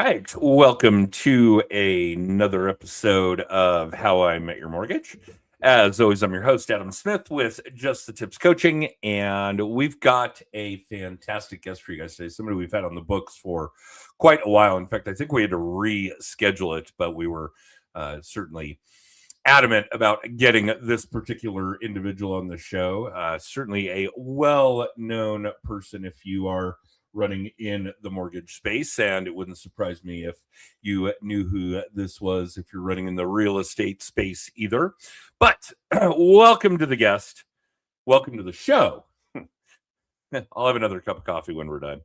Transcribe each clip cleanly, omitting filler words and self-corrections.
right. Welcome to another episode of How I Met Your Mortgage. As always, I'm your host, Adam Smith, with Just the Tips Coaching. And we've got a fantastic guest for you guys today. Somebody we've had on the books for quite a while. In fact, I think we had to reschedule it, but we were certainly adamant about getting this particular individual on the show. Certainly a well-known person if you are running in the mortgage space, and it wouldn't surprise me if you knew who this was if you're running in the real estate space either. But welcome to the guest. Welcome to the show. I'll have another cup of coffee when we're done.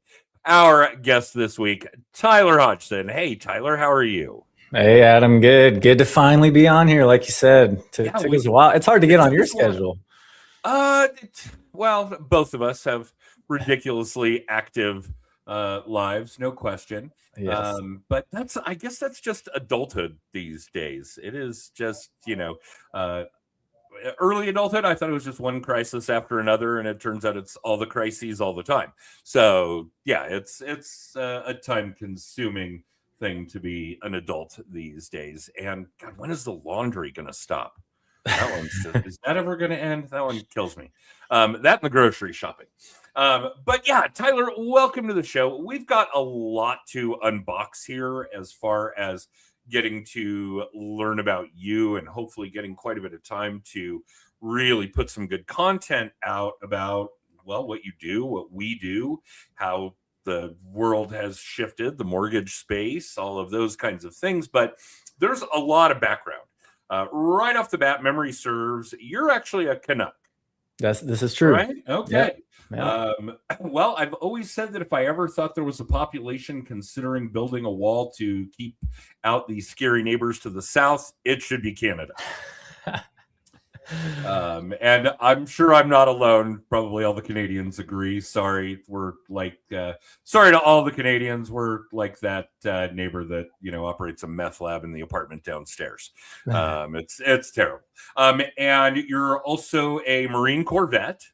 Our guest this week, Tyler Hodgson. Hey, Tyler, how are you? Hey, Adam. Good to finally be on here. Like you said, took us a while. It's hard to get on your schedule. Well, both of us have ridiculously active lives, no question. Yes. But I guess that's just adulthood these days. It is just, early adulthood. I thought it was just one crisis after another, and it turns out it's all the crises all the time. So yeah, it's a time-consuming thing to be an adult these days. And God, when is the laundry going to stop? That one's is that ever going to end? That one kills me. That and the grocery shopping. But yeah, Tyler, welcome to the show. We've got a lot to unbox here as far as getting to learn about you and hopefully getting quite a bit of time to really put some good content out about, well, what you do, what we do, how the world has shifted, the mortgage space, all of those kinds of things. But there's a lot of background. Right off the bat, memory serves, you're actually a Canuck. This is true. Right? Okay. Yep. Well, I've always said that if I ever thought there was a population considering building a wall to keep out the scary neighbors to the south, it should be Canada. And I'm sure I'm not alone. Probably all the Canadians agree. Sorry, we're like, sorry to all the Canadians. We're like that neighbor that operates a meth lab in the apartment downstairs. It's terrible. And you're also a Marine Corps vet.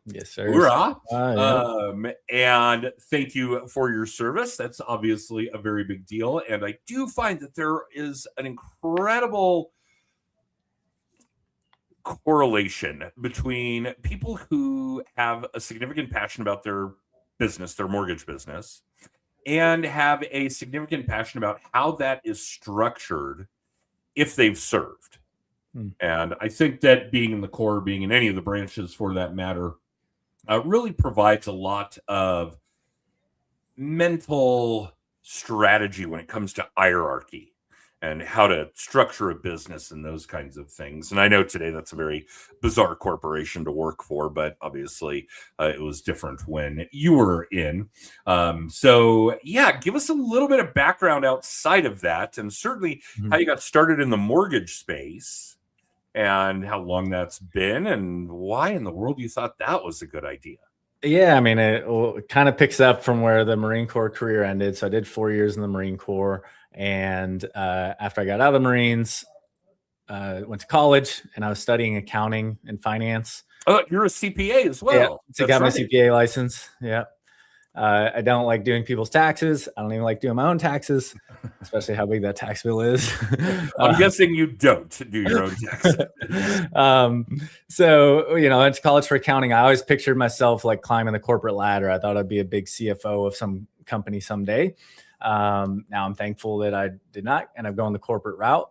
Yes, sir. Hoorah! Yeah. And thank you for your service. That's obviously a very big deal. And I do find that there is an incredible correlation between people who have a significant passion about their business, their mortgage business, and have a significant passion about how that is structured if they've served. And I think that being in the Corps, being in any of the branches for that matter, really provides a lot of mental strategy when it comes to hierarchy and how to structure a business and those kinds of things. And I know today that's a very bizarre corporation to work for, but obviously it was different when you were in. So yeah, give us a little bit of background outside of that, and certainly how you got started in the mortgage space and how long that's been and why in the world you thought that was a good idea. Yeah, I mean, it kind of picks up from where the Marine Corps career ended. So I did 4 years in the Marine Corps. And after I got out of the Marines, went to college, and I was studying accounting and finance. Oh, you're a CPA as well. Yeah, got my CPA license. Yeah. I don't like doing people's taxes. I don't even like doing my own taxes, especially how big that tax bill is. I'm guessing you don't do your own taxes. So, I went to college for accounting. I always pictured myself like climbing the corporate ladder. I thought I'd be a big CFO of some company someday. Now I'm thankful that I did not end up going the corporate route.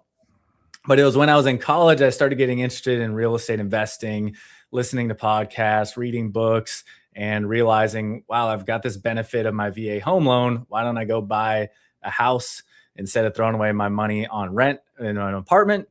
But it was when I was in college, I started getting interested in real estate investing, listening to podcasts, reading books, and realizing, wow, I've got this benefit of my VA home loan. Why don't I go buy a house instead of throwing away my money on rent in an apartment?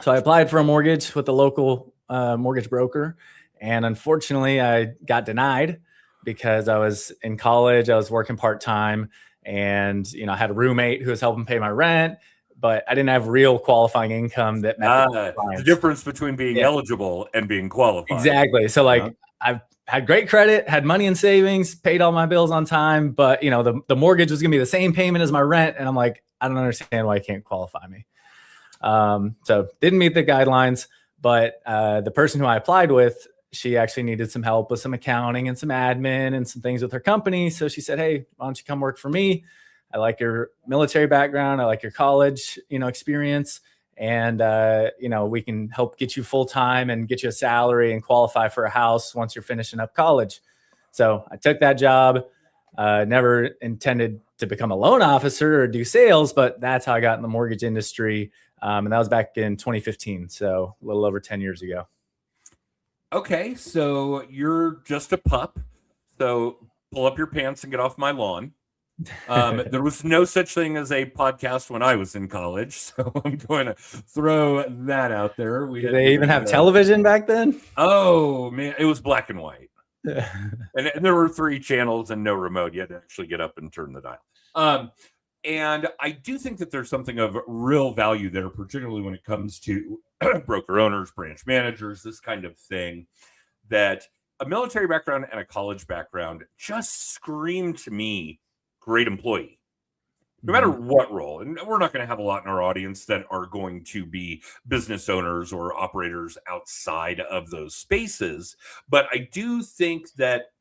So I applied for a mortgage with the local mortgage broker. And unfortunately, I got denied because I was in college. I was working part-time, and I had a roommate who was helping pay my rent, but I didn't have real qualifying income that met the difference between being eligible and being qualified. Exactly. So I've had great credit, had money in savings, paid all my bills on time, but the mortgage was gonna be the same payment as my rent. And I'm like, I don't understand why you can't qualify me. So didn't meet the guidelines, but the person who I applied with, she actually needed some help with some accounting and some admin and some things with her company. So she said, hey, why don't you come work for me? I like your military background. I like your college, experience. And, we can help get you full time and get you a salary and qualify for a house once you're finishing up college. So I took that job. Never intended to become a loan officer or do sales, but that's how I got in the mortgage industry. And that was back in 2015. So a little over 10 years ago. Okay, so you're just a pup. So pull up your pants and get off my lawn. There was no such thing as a podcast when I was in college, so I'm going to throw that out there. Did they even have television back then? Oh man, it was black and white. and there were 3 channels and no remote. You had to actually get up and turn the dial. And I do think that there's something of real value there, particularly when it comes to broker owners, branch managers, this kind of thing, that a military background and a college background just scream to me great employee. No matter what role, and we're not going to have a lot in our audience that are going to be business owners or operators outside of those spaces, but I do think that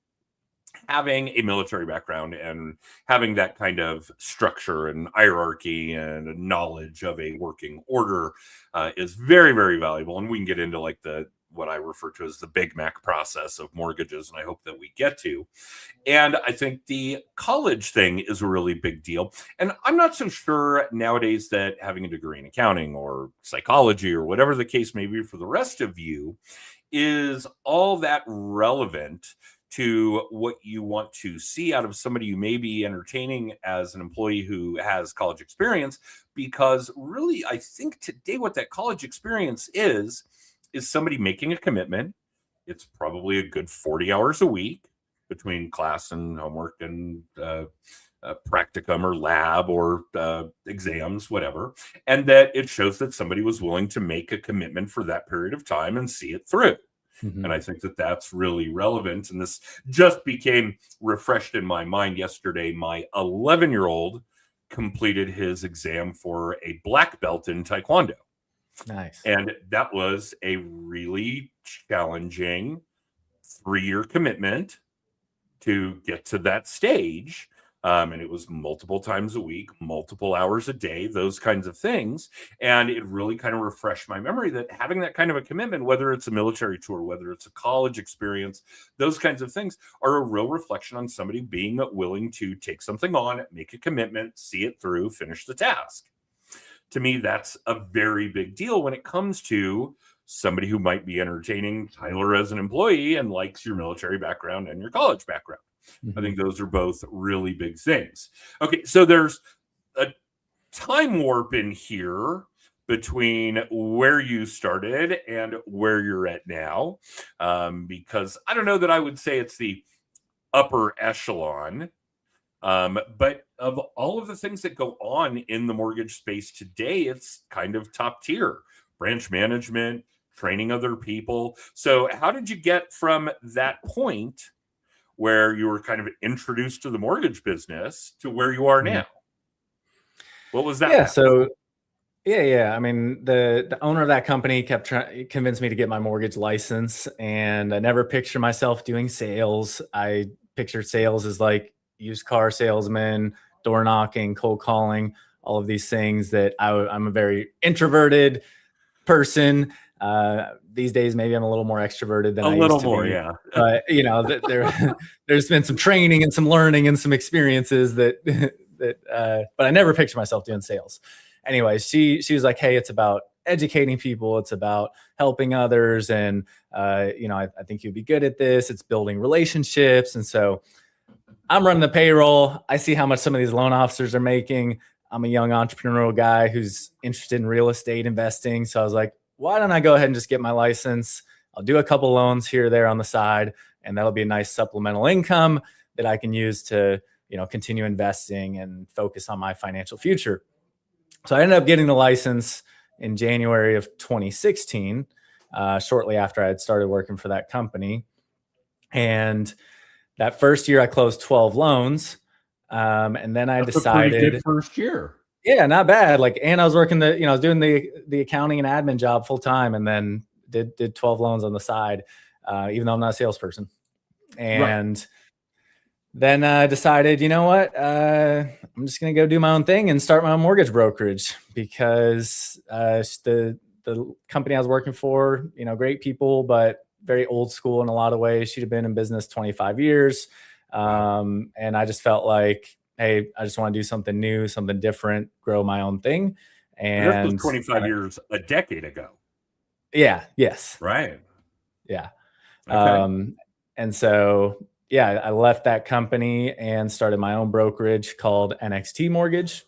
having a military background and having that kind of structure and hierarchy and knowledge of a working order is very, very valuable. And we can get into like what I refer to as the Big Mac process of mortgages, and I hope that we get to. And I think the college thing is a really big deal. And I'm not so sure nowadays that having a degree in accounting or psychology or whatever the case may be for the rest of you is all that relevant to what you want to see out of somebody you may be entertaining as an employee who has college experience. Because really, I think today what that college experience is somebody making a commitment. It's probably a good 40 hours a week between class and homework and practicum or lab or exams, whatever. And that it shows that somebody was willing to make a commitment for that period of time and see it through. Mm-hmm. And I think that that's really relevant. And this just became refreshed in my mind yesterday. My 11-year-old completed his exam for a black belt in Taekwondo. Nice. And that was a really challenging 3-year commitment to get to that stage. And it was multiple times a week, multiple hours a day, those kinds of things. And it really kind of refreshed my memory that having that kind of a commitment, whether it's a military tour, whether it's a college experience, those kinds of things are a real reflection on somebody being willing to take something on, make a commitment, see it through, finish the task. To me, that's a very big deal when it comes to somebody who might be entertaining Tyler as an employee and likes your military background and your college background. I think those are both really big things. Okay, so there's a time warp in here between where you started and where you're at now, because I don't know that I would say it's the upper echelon, but of all of the things that go on in the mortgage space today, it's kind of top tier. Branch management, training other people. So how did you get from that point where you were kind of introduced to the mortgage business to where you are now? What was that? Yeah. So, yeah. I mean, the owner of that company kept trying convince me to get my mortgage license, and I never pictured myself doing sales. I pictured sales as like used car salesman, door knocking, cold calling, all of these things that I'm a very introverted person. These days, maybe I'm a little more extroverted than I used to be. Yeah. But there's been some training and some learning and some experiences but I never pictured myself doing sales. Anyway, she was like, "Hey, it's about educating people. It's about helping others, and I think you'd be good at this. It's building relationships." And so I'm running the payroll. I see how much some of these loan officers are making. I'm a young entrepreneurial guy who's interested in real estate investing. So I was like, why don't I go ahead and just get my license? I'll do a couple loans here or there on the side, and that'll be a nice supplemental income that I can use to, continue investing and focus on my financial future. So I ended up getting the license in January of 2016, shortly after I had started working for that company. And that first year I closed 12 loans. And then I decided, a pretty good first year. Yeah, not bad. And I was working I was doing the accounting and admin job full time, and then did 12 loans on the side, even though I'm not a salesperson. And then I decided, you know what, I'm just going to go do my own thing and start my own mortgage brokerage because the company I was working for, great people, but very old school in a lot of ways. She'd have been in business 25 years. Wow. And I just felt like, hey, I just want to do something new, something different, grow my own thing. This was And 25 years, a decade ago. yeah, yes. Right. Yeah. Okay. And so, yeah, I left that company and started my own brokerage called NXT Mortgage.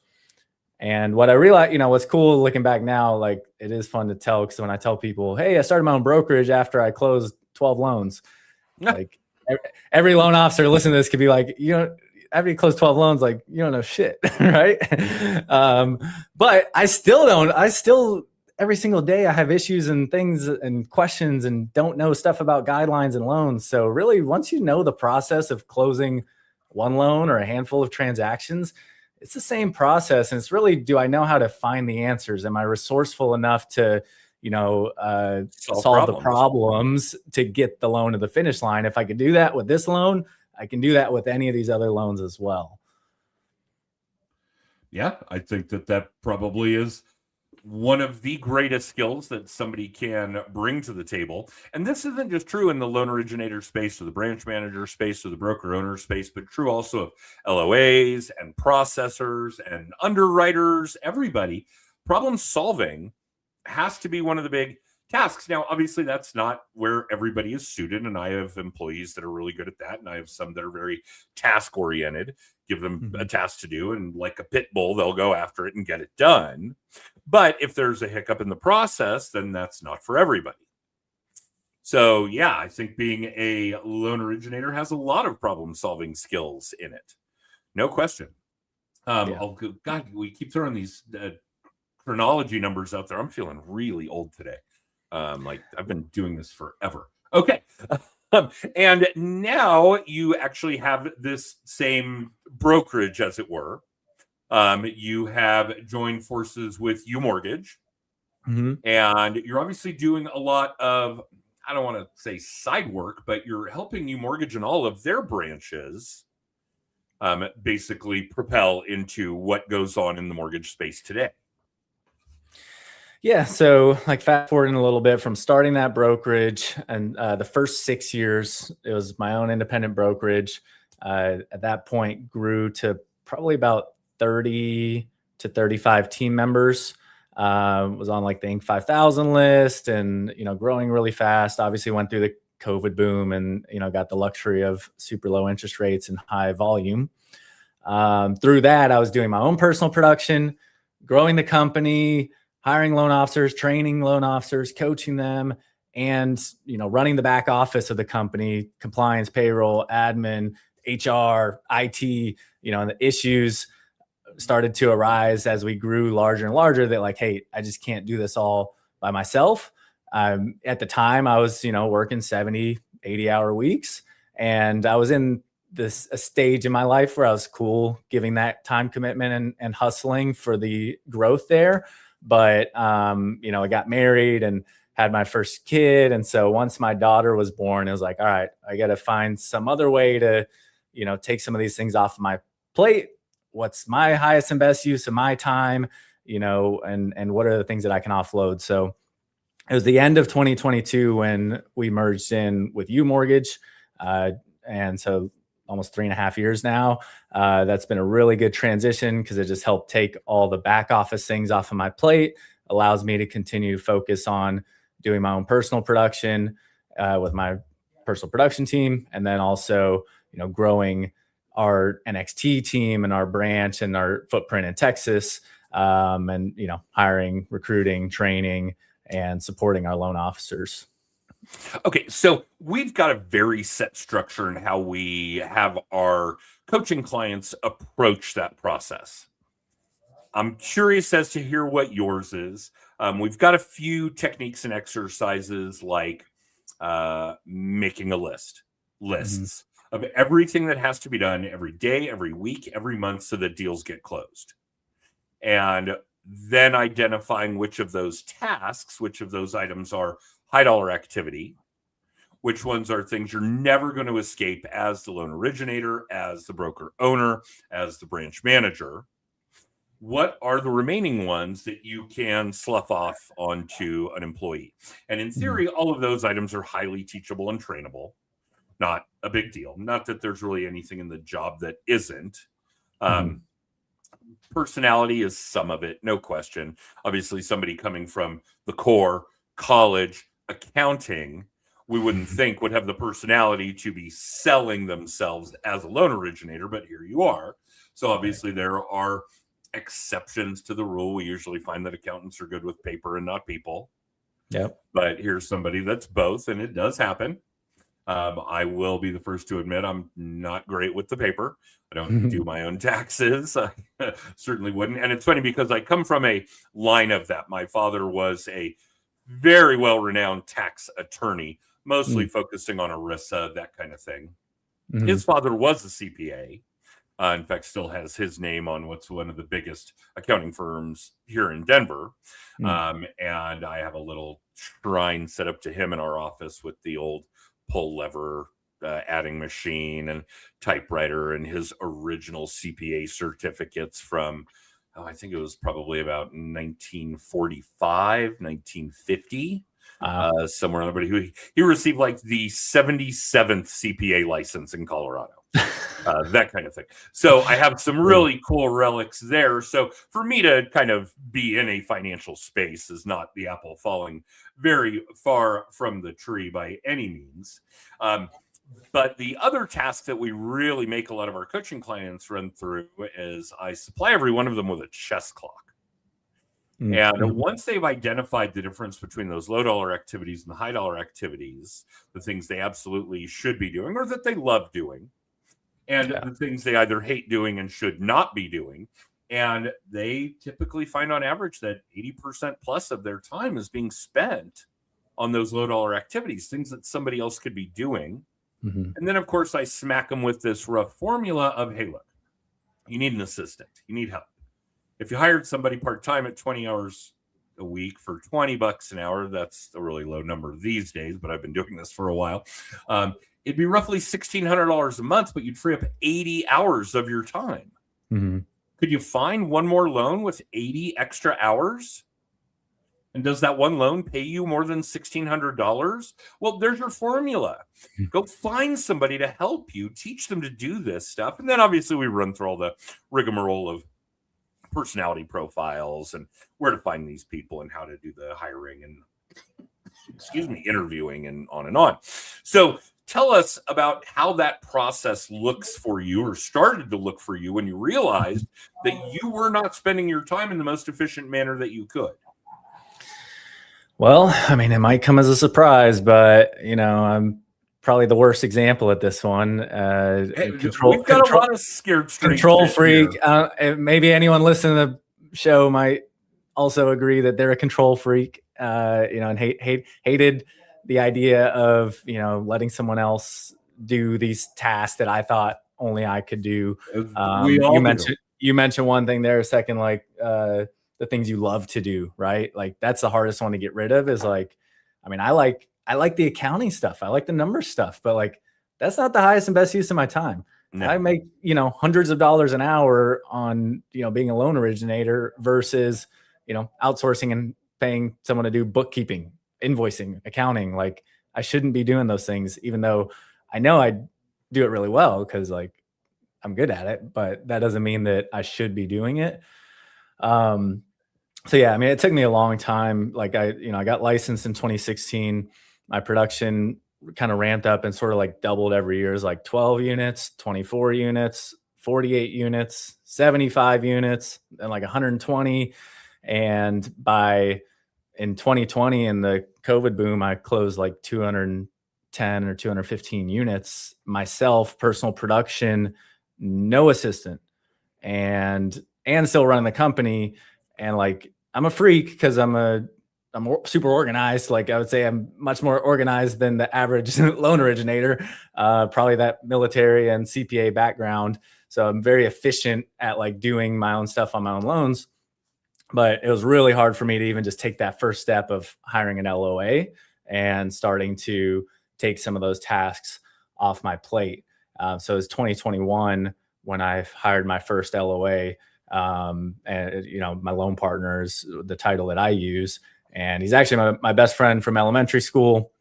And what I realized, what's cool looking back now, like it is fun to tell because when I tell people, hey, I started my own brokerage after I closed 12 loans, like every loan officer listening to this could be like, after you close 12 loans, like you don't know shit, right? But I still don't. Every single day I have issues and things and questions and don't know stuff about guidelines and loans. So really, once you know the process of closing one loan or a handful of transactions, it's the same process. And it's really, do I know how to find the answers? Am I resourceful enough to, solve the problems to get the loan to the finish line? If I could do that with this loan, I can do that with any of these other loans as well. Yeah, I think that probably is one of the greatest skills that somebody can bring to the table. And this isn't just true in the loan originator space or the branch manager space or the broker owner space, but true also of LOAs and processors and underwriters, everybody. Problem solving has to be one of the big tasks. Now, obviously, that's not where everybody is suited. And I have employees that are really good at that. And I have some that are very task oriented. Give them a task to do. And like a pit bull, they'll go after it and get it done. But if there's a hiccup in the process, then that's not for everybody. So, yeah, I think being a loan originator has a lot of problem solving skills in it. No question. God, we keep throwing these chronology numbers out there. I'm feeling really old today. Like I've been doing this forever. Okay. And now you actually have this same brokerage, as it were. You have joined forces with UMortgage, and you're obviously doing a lot of, I don't want to say side work, but you're helping UMortgage and all of their branches basically propel into what goes on in the mortgage space today. Yeah. So like fast forwarding a little bit from starting that brokerage and the first 6 years, it was my own independent brokerage. At that point grew to probably about 30 to 35 team members. Was on like the Inc. 5000 list and, growing really fast. Obviously went through the COVID boom and, got the luxury of super low interest rates and high volume. Through that, I was doing my own personal production, growing the company, hiring loan officers, training loan officers, coaching them, and running the back office of the company, compliance, payroll, admin, HR, IT, and the issues started to arise as we grew larger and larger that like, hey, I just can't do this all by myself. At the time I was, working 70, 80-hour weeks, and I was in a stage in my life where I was cool giving that time commitment and hustling for the growth there. But, I got married and had my first kid. And so once my daughter was born, it was like, all right, I got to find some other way to, take some of these things off of my plate. What's my highest and best use of my time, and what are the things that I can offload? So it was the end of 2022 when we merged in with UMortgage. And so almost 3.5 years now. That's been a really good transition because it just helped take all the back office things off of my plate, allows me to continue to focus on doing my own personal production with my personal production team. And then also, growing our NXT team and our branch and our footprint in Texas, and, hiring, recruiting, training, and supporting our loan officers. Okay, so we've got a very set structure in how we have our coaching clients approach that process. I'm curious as to hear what yours is. We've got a few techniques and exercises like making a lists of everything that has to be done every day, every week, every month so that deals get closed. And then identifying which of those tasks, which of those items are high dollar activity, which ones are things you're never going to escape as the loan originator, as the broker owner, as the branch manager. What are the remaining ones that you can slough off onto an employee? And in theory, all of those items are highly teachable and trainable. Not a big deal. Not that there's really anything in the job that isn't. Personality is some of it, no question. Obviously, somebody coming from the core, college, accounting, we wouldn't think would have the personality to be selling themselves as a loan originator, but here you are. So obviously there are exceptions to the rule. We usually find that accountants are good with paper and not people. Yep. But here's somebody that's both, and it does happen. I will be the first to admit I'm not great with the paper. I don't do my own taxes. I certainly wouldn't. And it's funny because I come from a line of that. My father was a very well-renowned tax attorney, mostly focusing on ERISA, that kind of thing. His father was a CPA. In fact, still has his name on what's one of the biggest accounting firms here in Denver. And I have a little shrine set up to him in our office with the old pull lever adding machine and typewriter and his original CPA certificates from, I think it was probably about 1945, 1950. Somewhere on there, but he received like the 77th CPA license in Colorado. That kind of thing. So I have some really cool relics there. So for me to kind of be in a financial space is not the apple falling very far from the tree by any means. But the other task that we really make a lot of our coaching clients run through is I supply every one of them with a chess clock. And once they've identified the difference between those low dollar activities and the high dollar activities, the things they absolutely should be doing or that they love doing, and the things they either hate doing and should not be doing. And they typically find on average that 80% plus of their time is being spent on those low dollar activities, things that somebody else could be doing. And then, of course, I smack them with this rough formula of, hey, look, you need an assistant. You need help. If you hired somebody part-time at 20 hours a week for $20 an hour, that's a really low number these days, but I've been doing this for a while. It'd be roughly $1,600 a month, but you'd free up 80 hours of your time. Could you find one more loan with 80 extra hours? And does that one loan pay you more than $1,600? Well, there's your formula. Go find somebody to help you, teach them to do this stuff. And then obviously we run through all the rigmarole of personality profiles and where to find these people and how to do the hiring and interviewing and on and on. So tell us about how that process looks for you or started to look for you when you realized that you were not spending your time in the most efficient manner that you could. Well, I mean, it might come as a surprise, but I'm probably the worst example at this one. We've got a lot of scared straight control freak. Maybe anyone listening to the show might also agree that they're a control freak. And hated the idea of letting someone else do these tasks that I thought only I could do. You mentioned one thing there a second, like the things you love to do, right? Like that's the hardest one to get rid of. Is like, I mean, I like the accounting stuff. I like the numbers stuff, but like that's not the highest and best use of my time. No. I make, hundreds of dollars an hour on, being a loan originator versus, outsourcing and paying someone to do bookkeeping, invoicing, accounting. Like I shouldn't be doing those things, even though I know I do it really well because like I'm good at it, but that doesn't mean that I should be doing it. So yeah, I mean, it took me a long time. Like I got licensed in 2016. My production kind of ramped up and sort of like doubled every year. It's like 12 units, 24 units, 48 units, 75 units, and like 120. And in 2020 in the COVID boom, I closed like 210 or 215 units myself, personal production, no assistant, and still running the company. And like, I'm a freak because I'm super organized. Like I would say I'm much more organized than the average loan originator, probably that military and CPA background. So I'm very efficient at like doing my own stuff on my own loans. But it was really hard for me to even just take that first step of hiring an LOA and starting to take some of those tasks off my plate. So it's 2021 when I hired my first LOA. And my loan partner is the title that I use, and he's actually my best friend from elementary school.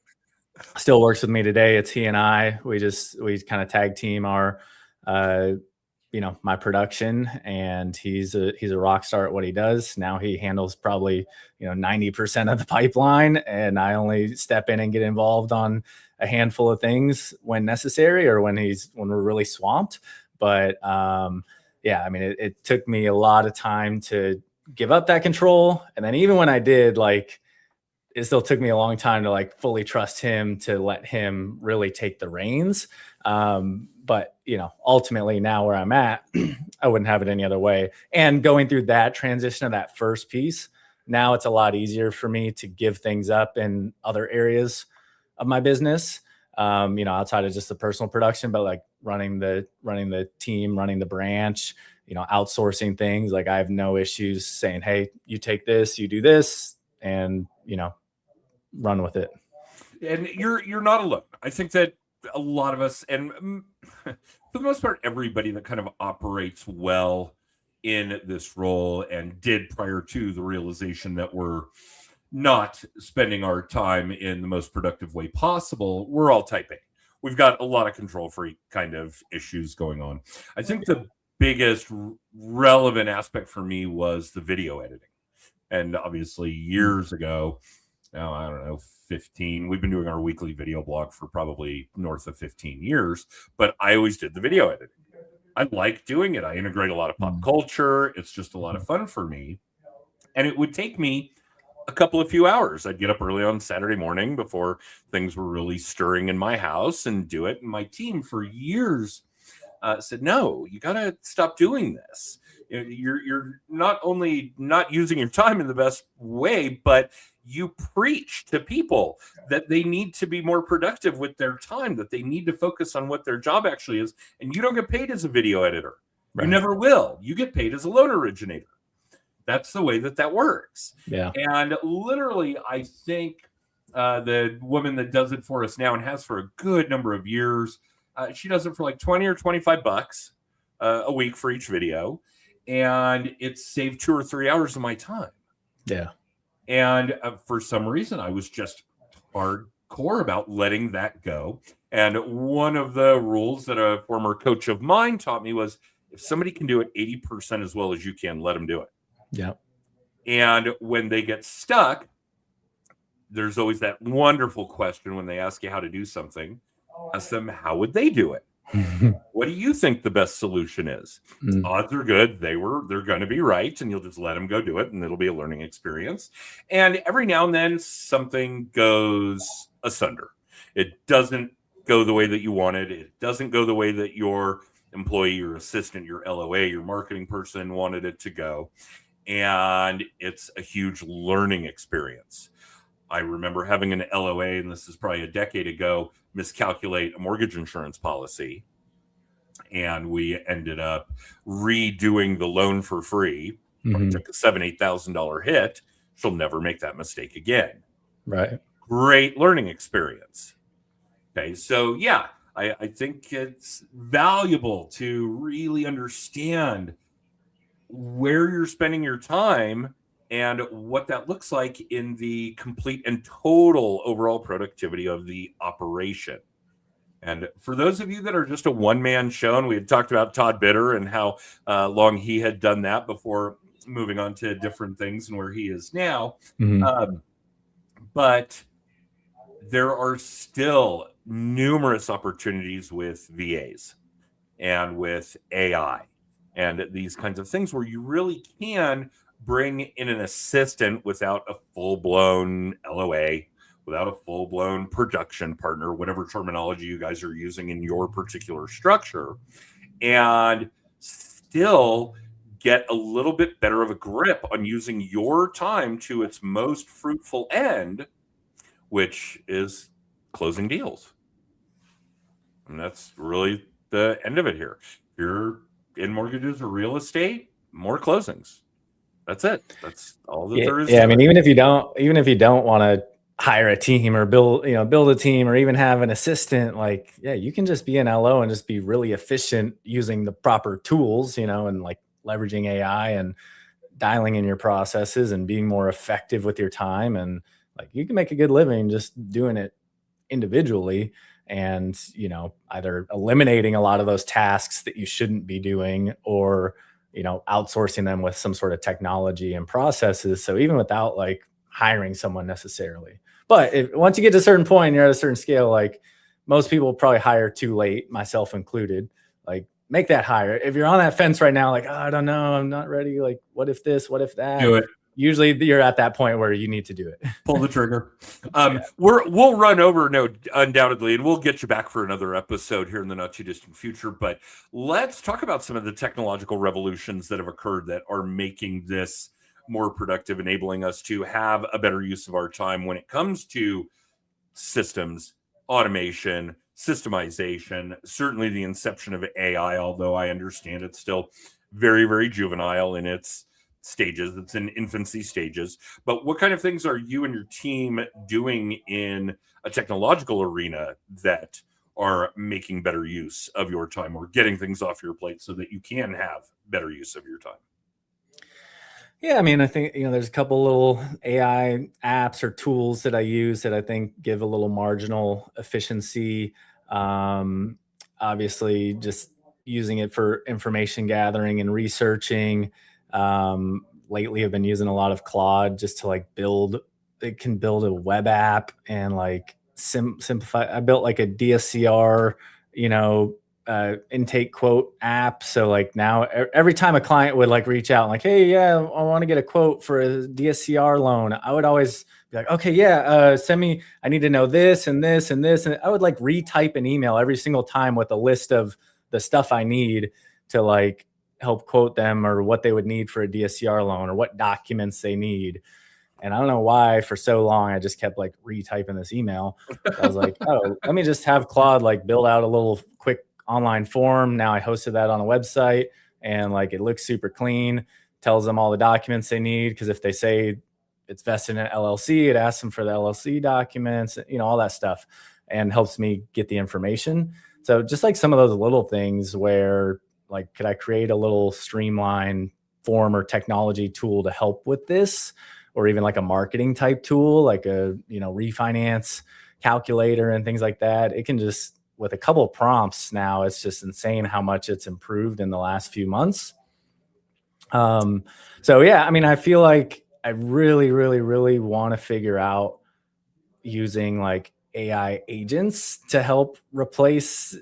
Still works with me today. It's he and I. We kind of tag team our, my production, and he's a rock star at what he does. Now he handles probably 90% of the pipeline, and I only step in and get involved on a handful of things when necessary or when we're really swamped. But it took me a lot of time to give up that control, and then even when I did, it still took me a long time to fully trust him, to let him really take the reins. But ultimately now where I'm at, I wouldn't have it any other way. And going through that transition of that first piece, now it's a lot easier for me to give things up in other areas of my business. Outside of just the personal production, but running the team, running the branch, outsourcing things. I have no issues saying, hey, you take this, you do this, and run with it. And you're not alone. I think that a lot of us, and for the most part, everybody that kind of operates well in this role and did prior to the realization that we're not spending our time in the most productive way possible, we're all type A. We've got a lot of control freak kind of issues going on. I think the biggest relevant aspect for me was the video editing. And obviously years ago, I don't know, 15, we've been doing our weekly video blog for probably north of 15 years, but I always did the video editing. I like doing it. I integrate a lot of pop culture. It's just a lot of fun for me. And it would take me a few hours. I'd get up early on Saturday morning before things were really stirring in my house and do it. And my team for years said, no, you got to stop doing this. You're not only not using your time in the best way, but you preach to people that they need to be more productive with their time, that they need to focus on what their job actually is. And you don't get paid as a video editor. Right. You never will. You get paid as a loan originator. That's the way that works. Yeah. And literally, I think the woman that does it for us now and has for a good number of years, she does it for $20 or $25 a week for each video. And it's saved 2 or 3 hours of my time. Yeah. And for some reason, I was just hardcore about letting that go. And one of the rules that a former coach of mine taught me was, if somebody can do it 80% as well as you can, let them do it. Yeah. And when they get stuck, there's always that wonderful question when they ask you how to do something. Ask them, how would they do it? What do you think the best solution is? Odds are good they're going to be right, and you'll just let them go do it, and it'll be a learning experience. And every now and then something goes asunder. It doesn't go the way that you wanted. It doesn't go the way that your employee, your assistant, your LOA, your marketing person wanted it to go. And it's a huge learning experience. I remember having an LOA, and this is probably a decade ago, miscalculate a mortgage insurance policy. And we ended up redoing the loan for free. It took a $7,000-8,000 hit. She'll never make that mistake again. Right. Great learning experience. Okay. So yeah, I think it's valuable to really understand where you're spending your time and what that looks like in the complete and total overall productivity of the operation. And for those of you that are just a one-man show, and we had talked about Todd Bitter and how long he had done that before moving on to different things and where he is now. But there are still numerous opportunities with VAs and with AI and these kinds of things where you really can bring in an assistant without a full-blown LOA, without a full-blown production partner, whatever terminology you guys are using in your particular structure, and still get a little bit better of a grip on using your time to its most fruitful end, which is closing deals. And that's really the end of it here. If you're in mortgages or real estate, more closings. That's it. That's all that there is. Yeah, I mean, even if you don't want to hire a team or build a team or even have an assistant. Like, yeah, you can just be an LO and just be really efficient using the proper tools, and like leveraging AI and dialing in your processes and being more effective with your time. And like, you can make a good living just doing it individually, and either eliminating a lot of those tasks that you shouldn't be doing, or outsourcing them with some sort of technology and processes, so even without like hiring someone necessarily. But once you get to a certain point, you're at a certain scale, like most people probably hire too late, myself included. Like, make that hire. If you're on that fence right now, like, oh, I don't know, I'm not ready, like, what if this, what if that? Do it. Usually you're at that point where you need to do it. Pull the trigger. We'll run over, no, undoubtedly, and we'll get you back for another episode here in the not too distant future. But let's talk about some of the technological revolutions that have occurred that are making this more productive, enabling us to have a better use of our time when it comes to systems, automation, systemization. Certainly the inception of AI, although I understand it's still very, very juvenile in its stages. It's in infancy stages. But what kind of things are you and your team doing in a technological arena that are making better use of your time, or getting things off your plate so that you can have better use of your time? Yeah, I mean, I think, there's a couple little AI apps or tools that I use that I think give a little marginal efficiency. Obviously, just using it for information gathering and researching. Lately, I've been using a lot of Claude just to like it can build a web app and like simplify. I built like a DSCR, intake quote app. So like now every time a client would like reach out and like, hey, yeah, I want to get a quote for a DSCR loan, I would always be like, okay, yeah, send me, I need to know this and this and this. And I would like retype an email every single time with a list of the stuff I need to like help quote them, or what they would need for a DSCR loan, or what documents they need. And I don't know why for so long I just kept like retyping this email. I was like, oh, let me just have Claude like build out a little quick online form. Now I hosted that on a website, and like it looks super clean, tells them all the documents they need. Because if they say it's vested in an LLC, it asks them for the LLC documents, all that stuff, and helps me get the information. So just like some of those little things where like, could I create a little streamlined form or technology tool to help with this? Or even like a marketing type tool, like a, refinance calculator and things like that. It can just, with a couple of prompts now, it's just insane how much it's improved in the last few months. So yeah, I mean, I feel like I really, really, really want to figure out using like AI agents to help replace,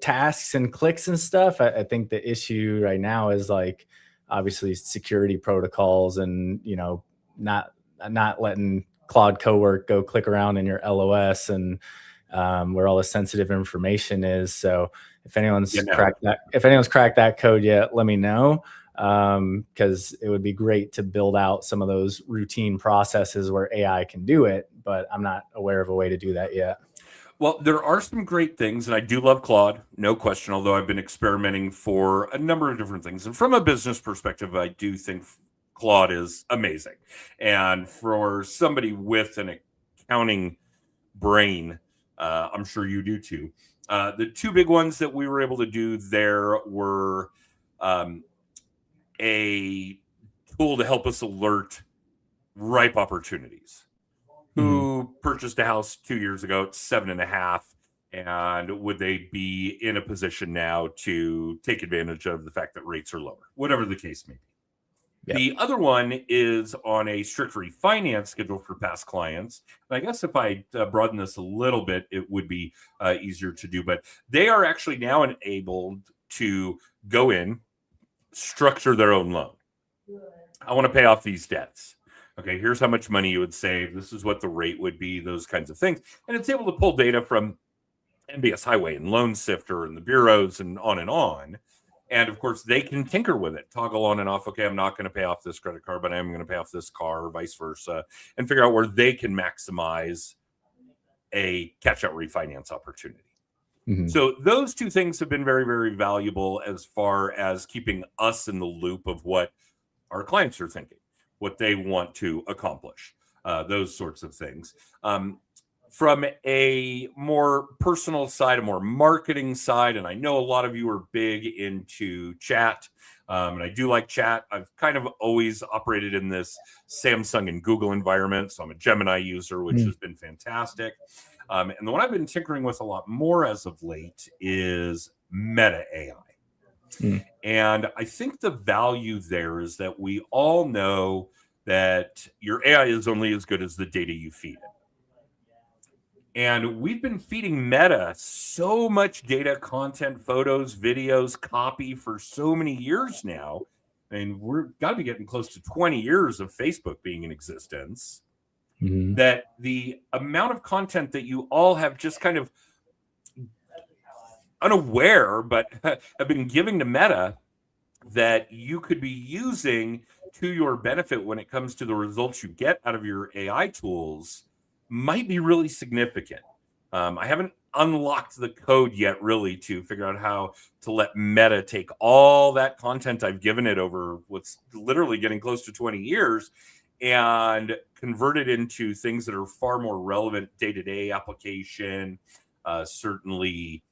tasks and clicks and stuff. I think the issue right now is like, obviously security protocols and, not letting Claude Cowork go click around in your LOS and where all the sensitive information is. So if anyone's cracked that code yet, let me know, because it would be great to build out some of those routine processes where AI can do it, but I'm not aware of a way to do that yet. Well, there are some great things, and I do love Claude, no question, although I've been experimenting for a number of different things. And from a business perspective, I do think Claude is amazing. And for somebody with an accounting brain, I'm sure you do too. The two big ones that we were able to do there were a tool to help us alert ripe opportunities. Who purchased a house 2 years ago at 7.5, and would they be in a position now to take advantage of the fact that rates are lower, whatever the case may be. Yep. The other one is on a strict refinance schedule for past clients. And I guess if I broaden this a little bit, it would be easier to do. But they are actually now enabled to go in, structure their own loan. I want to pay off these debts. Okay, here's how much money you would save. This is what the rate would be, those kinds of things. And it's able to pull data from NBS Highway and Loan Sifter and the bureaus and on and on. And of course, they can tinker with it, toggle on and off. Okay, I'm not going to pay off this credit card, but I am going to pay off this car, or vice versa, and figure out where they can maximize a catch-out refinance opportunity. Mm-hmm. So those two things have been very, very valuable as far as keeping us in the loop of what our clients are thinking, what they want to accomplish. those sorts of things. From a more personal side, a more marketing side, and I know a lot of you are big into chat, and I do like chat. I've kind of always operated in this Samsung and Google environment, so I'm a Gemini user, which has been fantastic. And the one I've been tinkering with a lot more as of late is Meta AI. And I think the value there is that we all know that your AI is only as good as the data you feed it. And we've been feeding Meta so much data, content, photos, videos, copy for so many years now. I mean, we're got to be getting close to 20 years of Facebook being in existence. That the amount of content that you all have just kind of unaware, but have been giving to Meta that you could be using to your benefit when it comes to the results you get out of your AI tools might be really significant. I haven't unlocked the code yet really to figure out how to let Meta take all that content I've given it over what's literally getting close to 20 years and convert it into things that are far more relevant day-to-day application, certainly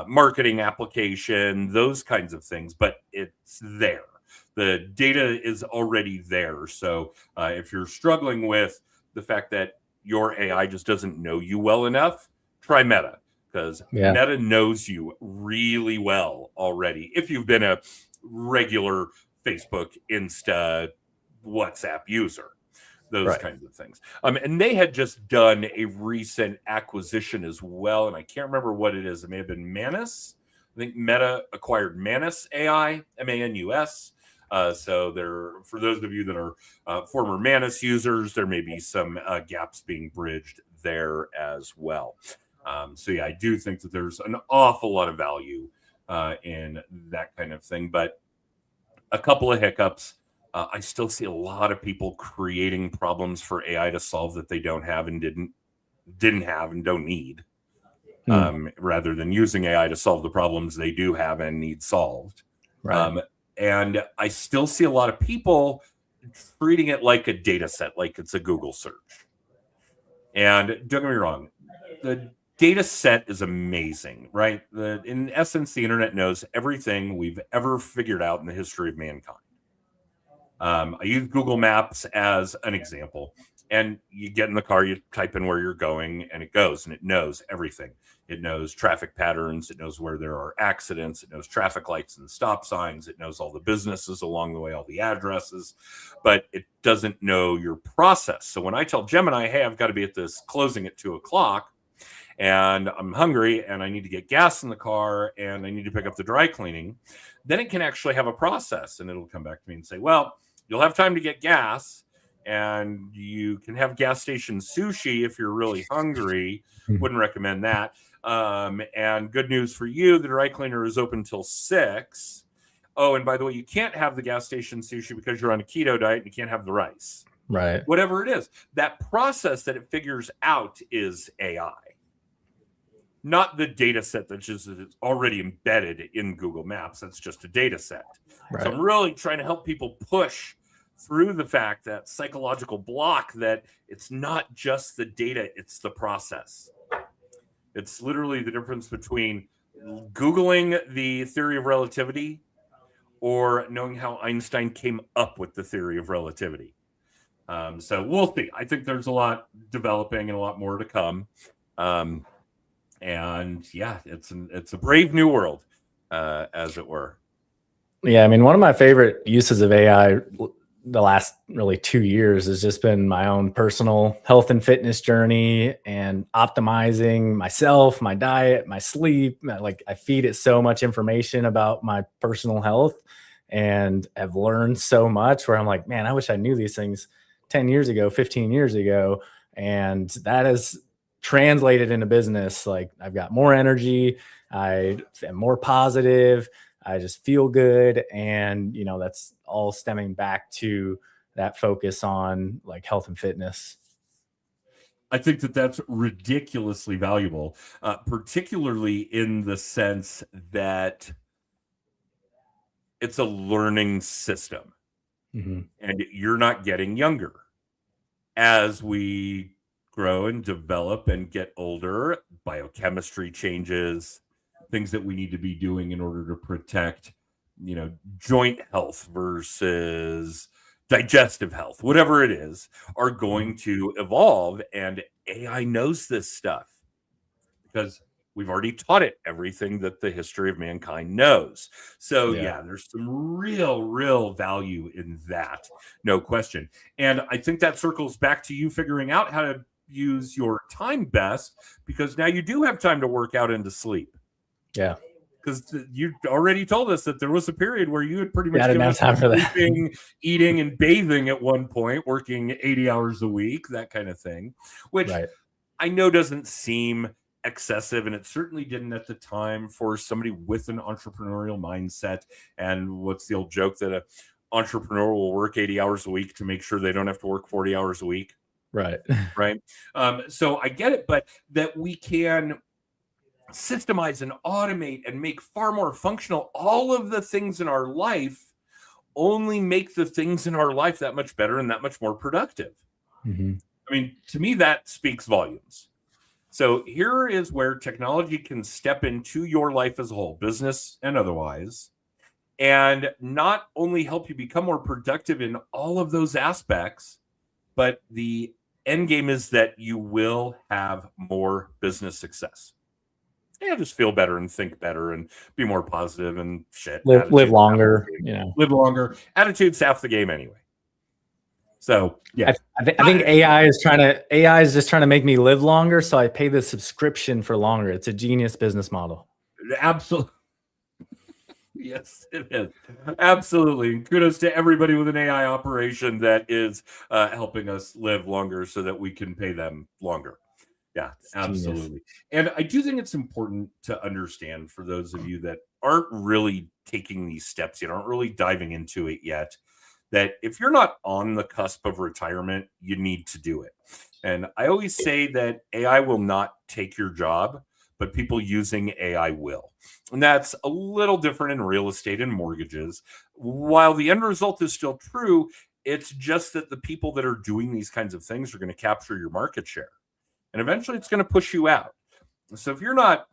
marketing application, those kinds of things, but it's there. The data is already there. So if you're struggling with the fact that your AI just doesn't know you well enough, try Meta, because Meta knows you really well already. If you've been a regular Facebook, Insta, WhatsApp user, those kinds of things. And they had just done a recent acquisition as well, and I can't remember what it is. It may have been Manus. I think Meta acquired Manus AI, MANUS. So there, for those of you that are former Manus users, there may be some gaps being bridged there as well. So yeah, I do think that there's an awful lot of value in that kind of thing, but a couple of hiccups. I still see a lot of people creating problems for AI to solve that they don't have and didn't have and don't need, rather than using AI to solve the problems they do have and need solved. And I still see a lot of people treating it like a data set, like it's a Google search. And don't get me wrong, the data set is amazing, right? In essence, the internet knows everything we've ever figured out in the history of mankind. I use Google Maps as an example. And you get in the car, you type in where you're going, and it goes, and it knows everything. It knows traffic patterns. It knows where there are accidents. It knows traffic lights and stop signs. It knows all the businesses along the way, all the addresses, but it doesn't know your process. So when I tell Gemini, hey, I've got to be at this closing at 2:00, and I'm hungry, and I need to get gas in the car, and I need to pick up the dry cleaning, then it can actually have a process, and it'll come back to me and say, well, you'll have time to get gas, and you can have gas station sushi if you're really hungry. Wouldn't recommend that. And good news for you, the dry cleaner is open till 6. Oh, and by the way, you can't have the gas station sushi because you're on a keto diet and you can't have the rice. Whatever it is, that process that it figures out is AI, not the data set that's just already embedded in Google Maps. That's just a data set. So I'm really trying to help people push through the fact, that psychological block, that it's not just the data, it's the process. It's literally the difference between Googling the theory of relativity or knowing how Einstein came up with the theory of relativity. So we'll see. I think there's a lot developing and a lot more to come. And yeah, it's a brave new world, as it were. Yeah, I mean, one of my favorite uses of AI the last really 2 years has just been my own personal health and fitness journey and optimizing myself, my diet, my sleep. Like, I feed it so much information about my personal health and have learned so much where I'm like, man, I wish I knew these things 10 years ago, 15 years ago. And that has translated into business. Like, I've got more energy. I am more positive. I just feel good. And, you know, that's all stemming back to that focus on like health and fitness. I think that that's ridiculously valuable, particularly in the sense that it's a learning system and you're not getting younger. as we grow and develop and get older, biochemistry changes, things that we need to be doing in order to protect, joint health versus digestive health, whatever it is, are going to evolve. And AI knows this stuff because we've already taught it everything that the history of mankind knows. So yeah, there's some real value in that, no question. And I think that circles back to you figuring out how to use your time best, because now you do have time to work out and to sleep. Yeah. Because you already told us that there was a period where you had pretty much given us time for sleeping, eating, and bathing at one point, working 80 hours a week, that kind of thing, which I know doesn't seem excessive, and it certainly didn't at the time for somebody with an entrepreneurial mindset. And what's the old joke that an entrepreneur will work 80 hours a week to make sure they don't have to work 40 hours a week? Right. So I get it, but that we can systemize and automate and make far more functional all of the things in our life only make the things in our life that much better and that much more productive. Mm-hmm. I mean, to me, that speaks volumes. So here is where technology can step into your life as a whole, business and otherwise, and not only help you become more productive in all of those aspects, but the end game is that you will have more business success. Just feel better and think better and be more positive and shit. Live longer, Live longer. Attitude's half the game anyway. So yeah, I think AI is just trying to make me live longer, so I pay the subscription for longer. It's a genius business model. Absolutely. Yes, it is. Absolutely. Kudos to everybody with an AI operation that is helping us live longer so that we can pay them longer. Yeah, absolutely. Genius. And I do think it's important to understand for those of you that aren't really taking these steps yet, aren't really diving into it yet, that if you're not on the cusp of retirement, you need to do it. And I always say that AI will not take your job, but people using AI will. And that's a little different in real estate and mortgages. While the end result is still true, it's just that the people that are doing these kinds of things are going to capture your market share. And eventually it's going to push you out. So if you're not,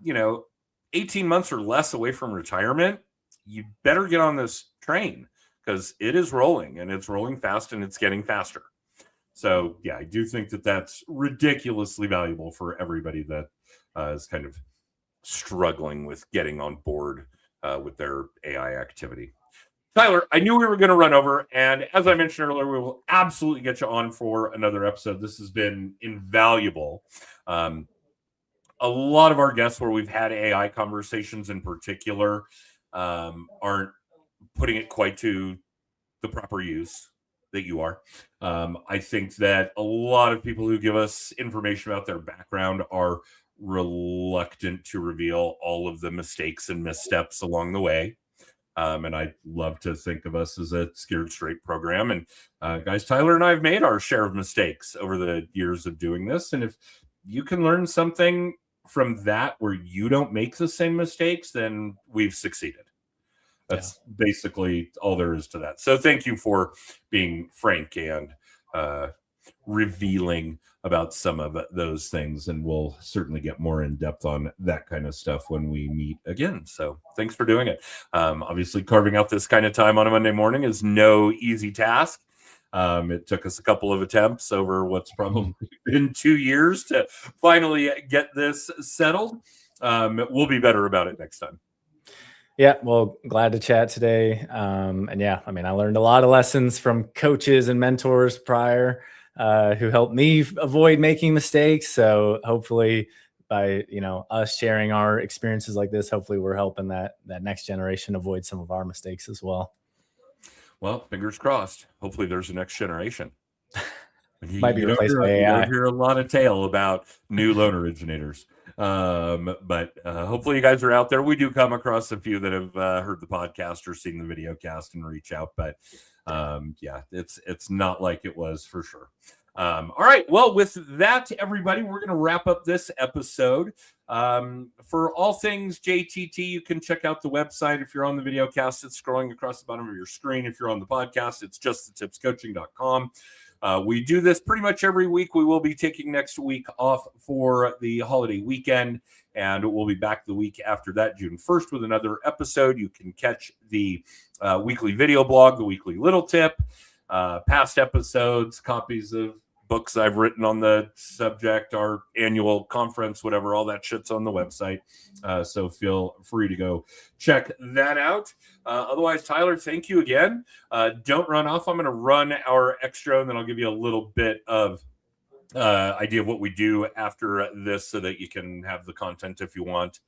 18 months or less away from retirement, you better get on this train, because it is rolling, and it's rolling fast, and it's getting faster. So yeah, I do think that that's ridiculously valuable for everybody that is kind of struggling with getting on board with their AI activity. Tyler, I knew we were going to run over, and as I mentioned earlier, we will absolutely get you on for another episode. This has been invaluable. A lot of our guests where we've had AI conversations in particular aren't putting it quite to the proper use that you are. I think that a lot of people who give us information about their background are reluctant to reveal all of the mistakes and missteps along the way. And I love to think of us as a scared straight program. And guys, Tyler and I have made our share of mistakes over the years of doing this. And if you can learn something from that where you don't make the same mistakes, then we've succeeded. That's basically all there is to that. So thank you for being frank and revealing about some of those things. And we'll certainly get more in depth on that kind of stuff when we meet again. So thanks for doing it. Obviously, carving out this kind of time on a Monday morning is no easy task. It took us a couple of attempts over what's probably been 2 years to finally get this settled. We'll be better about it next time. Yeah, well, glad to chat today. And yeah, I mean, I learned a lot of lessons from coaches and mentors prior who helped me avoid making mistakes. So hopefully by, us sharing our experiences like this, hopefully we're helping that next generation avoid some of our mistakes as well. Well, fingers crossed. Hopefully there's a next generation. Might be replaced by AI. You don't hear a lot of tale about new loan originators. But hopefully you guys are out there. We do come across a few that have heard the podcast or seen the video cast and reach out. But yeah, it's not like it was for sure. All right. Well, with that, everybody, we're going to wrap up this episode. For all things JTT, you can check out the website. If you're on the video cast, it's scrolling across the bottom of your screen. If you're on the podcast, it's justthetipscoaching.com. We do this pretty much every week. We will be taking next week off for the holiday weekend, and we'll be back the week after that, June 1st, with another episode. You can catch the weekly video blog, the weekly little tip, past episodes, copies of books I've written on the subject, our annual conference, whatever, all that shit's on the website. So feel free to go check that out. Otherwise, Tyler, thank you again. Don't run off. I'm going to run our extra, and then I'll give you a little bit of idea of what we do after this so that you can have the content if you want.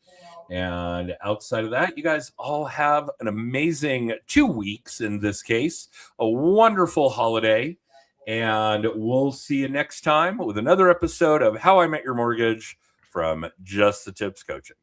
And outside of that, you guys all have an amazing 2 weeks in this case, a wonderful holiday. And we'll see you next time with another episode of How I Met Your Mortgage from Just the Tips Coaching.